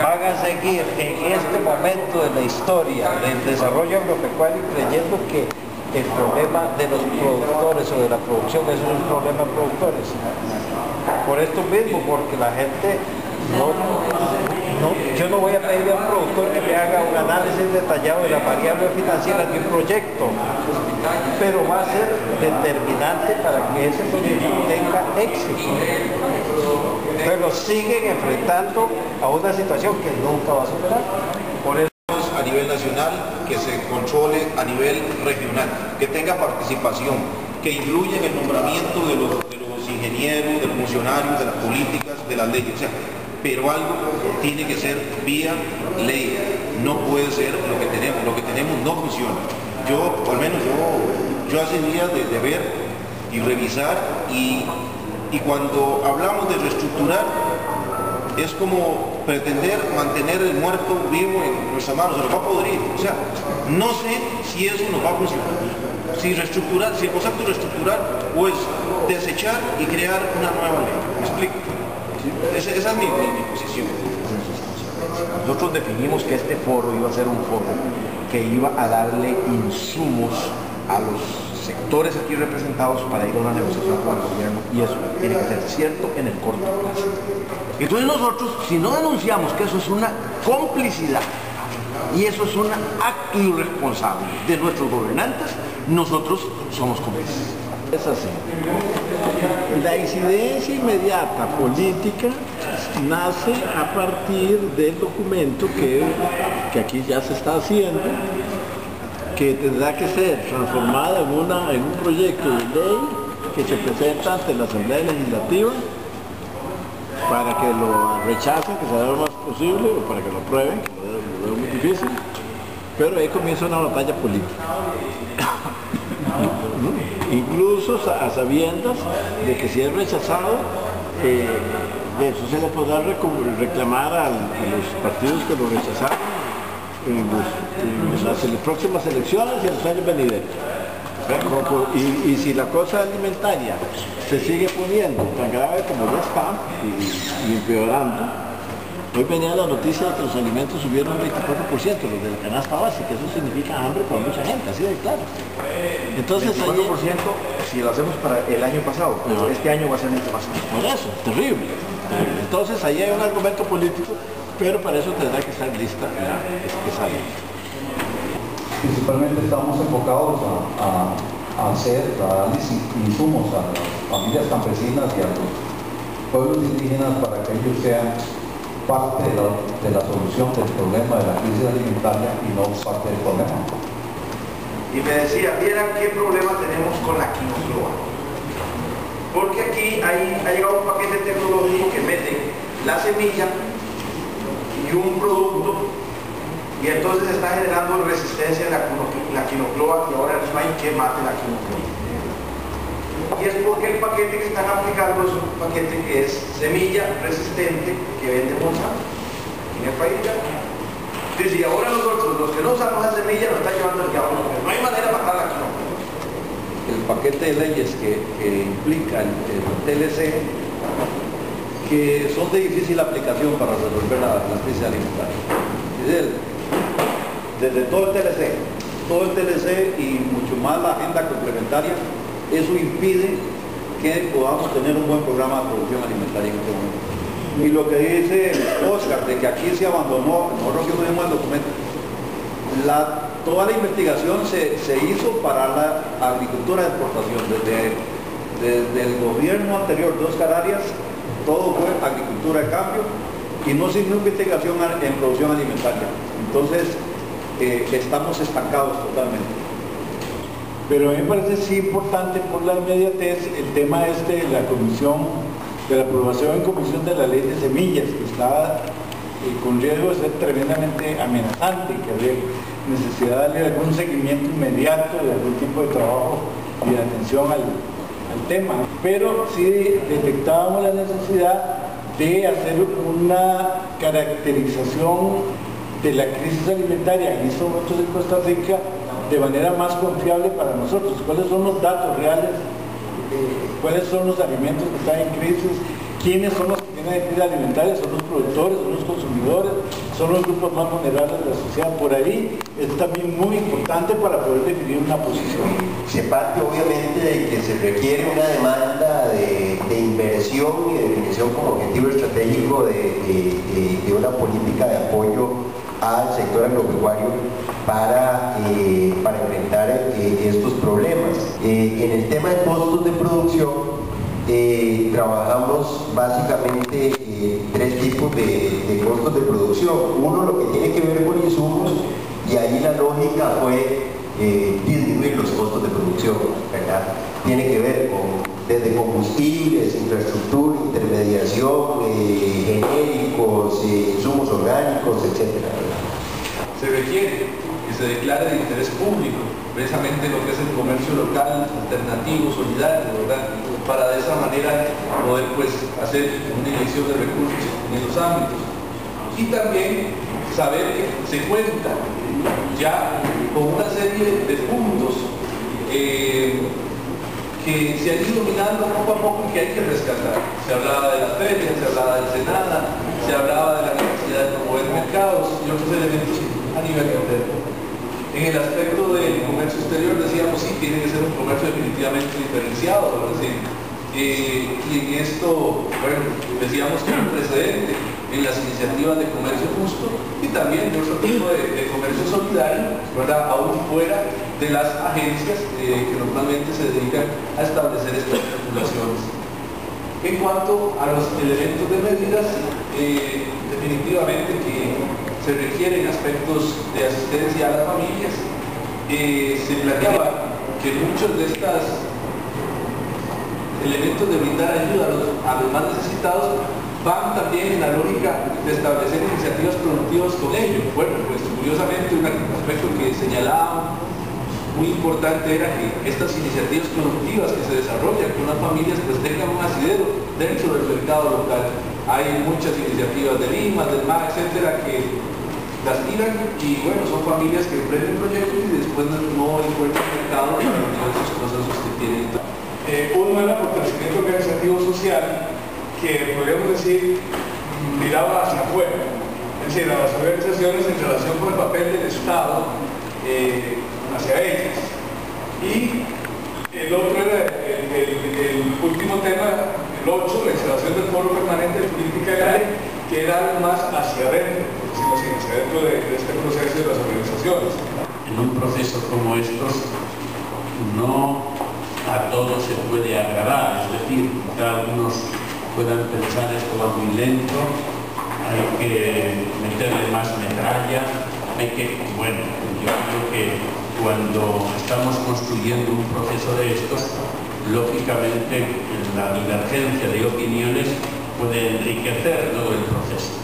van a seguir en este momento de la historia del desarrollo agropecuario creyendo que el problema de los productores o de la producción es un problema de productores. Por esto mismo, porque la gente yo no voy a pedirle a un productor que me haga un análisis detallado de las variables financieras de un proyecto, pero va a ser determinante para que ese proyecto tenga éxito. Pero siguen enfrentando a una situación que nunca va a superar. Por eso a nivel nacional, que se controle a nivel regional, que tenga participación, que incluya en el nombramiento de los ingenieros, de los funcionarios, de las políticas, de las leyes. O sea, pero algo tiene que ser vía ley, no puede ser lo que tenemos no funciona. Yo, o al menos yo hace días de ver y revisar y cuando hablamos de reestructurar es como pretender mantener el muerto vivo en nuestras manos, se nos va a podrir. O sea, no sé si eso nos va a funcionar. Si reestructurar, si el concepto de reestructurar o es desechar y crear una nueva ley. ¿Me explico? Esa es mi posición. Nosotros definimos que este foro iba a ser un foro que iba a darle insumos a los sectores aquí representados para ir a una negociación con el gobierno, y eso tiene que ser cierto en el corto plazo. Entonces nosotros, si no denunciamos que eso es una complicidad y eso es un acto irresponsable de nuestros gobernantes, nosotros somos cómplices. Es así. La incidencia inmediata política nace a partir del documento que aquí ya se está haciendo, que tendrá que ser transformado en un proyecto de ley que se presenta ante la Asamblea Legislativa para que lo rechacen, que sea lo más posible, o para que lo aprueben, que lo veo muy difícil, pero ahí comienza una batalla política. Incluso a sabiendas de que si es rechazado, de eso se le podrá reclamar a los partidos que lo rechazaron en las próximas elecciones y en los años venideros. Y si la cosa alimentaria se sigue poniendo tan grave como ya está y empeorando, hoy venía la noticia de que los alimentos subieron un 24%, los de la canasta básica. Eso significa hambre para mucha gente, así de claro. Entonces, 24% si lo hacemos para el año pasado, pero este año va a ser mucho más. Por eso, terrible. Entonces ahí hay un argumento político, pero para eso tendrá que estar lista esa ley. Principalmente estamos enfocados a hacer, a darles insumos a las familias campesinas y a los pueblos indígenas para que ellos sean parte de la solución del problema de la crisis alimentaria y no parte del problema. Y me decía, vieran qué problema tenemos con la quinocloa. Porque aquí ha llegado un paquete tecnológico que mete la semilla y un producto, y entonces está generando resistencia en la quinocloa, y ahora no hay que mate la quinocloa. Y es porque el paquete que están aplicando es un paquete que es semilla resistente que vende Monsanto en el país ya. Entonces, y ahora nosotros, los que no usamos esa semilla, nos está llevando el diablo, porque no hay manera de matar la quinocloa. El paquete de leyes que implica el TLC, que son de difícil aplicación para resolver la crisis alimentaria. Desde todo el TLC y mucho más la agenda complementaria, eso impide que podamos tener un buen programa de producción alimentaria en este momento. Y lo que dice Oscar, de que aquí se abandonó, nosotros que vimos el documento, toda la investigación se hizo para la agricultura de exportación. Desde el gobierno anterior de Oscar Arias, todo fue agricultura de cambio y no sin investigación en producción alimentaria. Entonces, estamos estancados totalmente. Pero a mí me parece sí importante por la inmediatez el tema de la comisión, de la aprobación en comisión de la ley de semillas, que está con riesgo de ser tremendamente amenazante, que habría necesidad de darle algún seguimiento inmediato, de algún tipo de trabajo y de atención al tema. Pero sí detectábamos la necesidad de hacer una caracterización de la crisis alimentaria en estos momentos en Costa Rica de manera más confiable para nosotros. ¿Cuáles son los datos reales? ¿Cuáles son los alimentos que están en crisis? ¿Quiénes son los que tienen crisis alimentaria? ¿Son los productores? ¿Son los consumidores? son los grupos más vulnerables de la sociedad. Por ahí es también muy importante para poder definir una posición. Se parte obviamente de que se requiere una demanda de inversión y de definición como objetivo estratégico de una política de apoyo al sector agropecuario para enfrentar estos problemas. En el tema de costos de producción, trabajamos básicamente tres tipos de costos de producción. Uno, lo que tiene que ver con insumos, y ahí la lógica fue disminuir los costos de producción, ¿verdad? Tiene que ver desde combustibles, infraestructura, intermediación, genéricos, insumos orgánicos, etc. Se requiere que se declare de interés público precisamente lo que es el comercio local, alternativo, solidario, ¿verdad? Para de esa manera poder pues hacer una inyección de recursos en esos ámbitos. Y también saber que se cuenta ya con una serie de puntos que se han ido minando poco a poco y que hay que rescatar. Se hablaba de las ferias, se hablaba del Senada, se hablaba de la necesidad de promover mercados y otros elementos a nivel interno. En el aspecto del comercio exterior decíamos sí, tiene que ser un comercio definitivamente diferenciado, ¿verdad? Y en esto, bueno, decíamos que hay un precedente en las iniciativas de comercio justo y también de otro tipo de comercio solidario, ¿verdad? Aún fuera de las agencias que normalmente se dedican a establecer estas regulaciones. En cuanto a los elementos de medidas, definitivamente que se requieren aspectos de asistencia a las familias. Se planteaba que muchos de estos elementos de brindar ayuda a los más necesitados van también en la lógica de establecer iniciativas productivas con ellos. Bueno, pues curiosamente un aspecto que señalaba muy importante era que estas iniciativas productivas que se desarrollan con las familias pues tengan un asidero dentro del mercado local. Hay muchas iniciativas de Lima, del MAC, etcétera, que las tiran y bueno, son familias que emprenden proyectos y después no encuentran mercado para los diversos procesos que tienen. Uno era fortalecimiento organizativo social que podríamos decir miraba hacia afuera, es decir, a las organizaciones en relación con el papel del Estado hacia ellas. Y el otro era el último tema, el 8, la instalación del foro permanente de política agraria, que era algo más hacia adentro, hacia adentro de este proceso de las organizaciones. En un proceso como estos, no a todos se puede agradar, es decir, que algunos puedan pensar esto va muy lento, hay que meterle más metralla, hay que, bueno, yo creo que cuando estamos construyendo un proceso de estos, lógicamente la divergencia de opiniones puede enriquecer todo el proceso.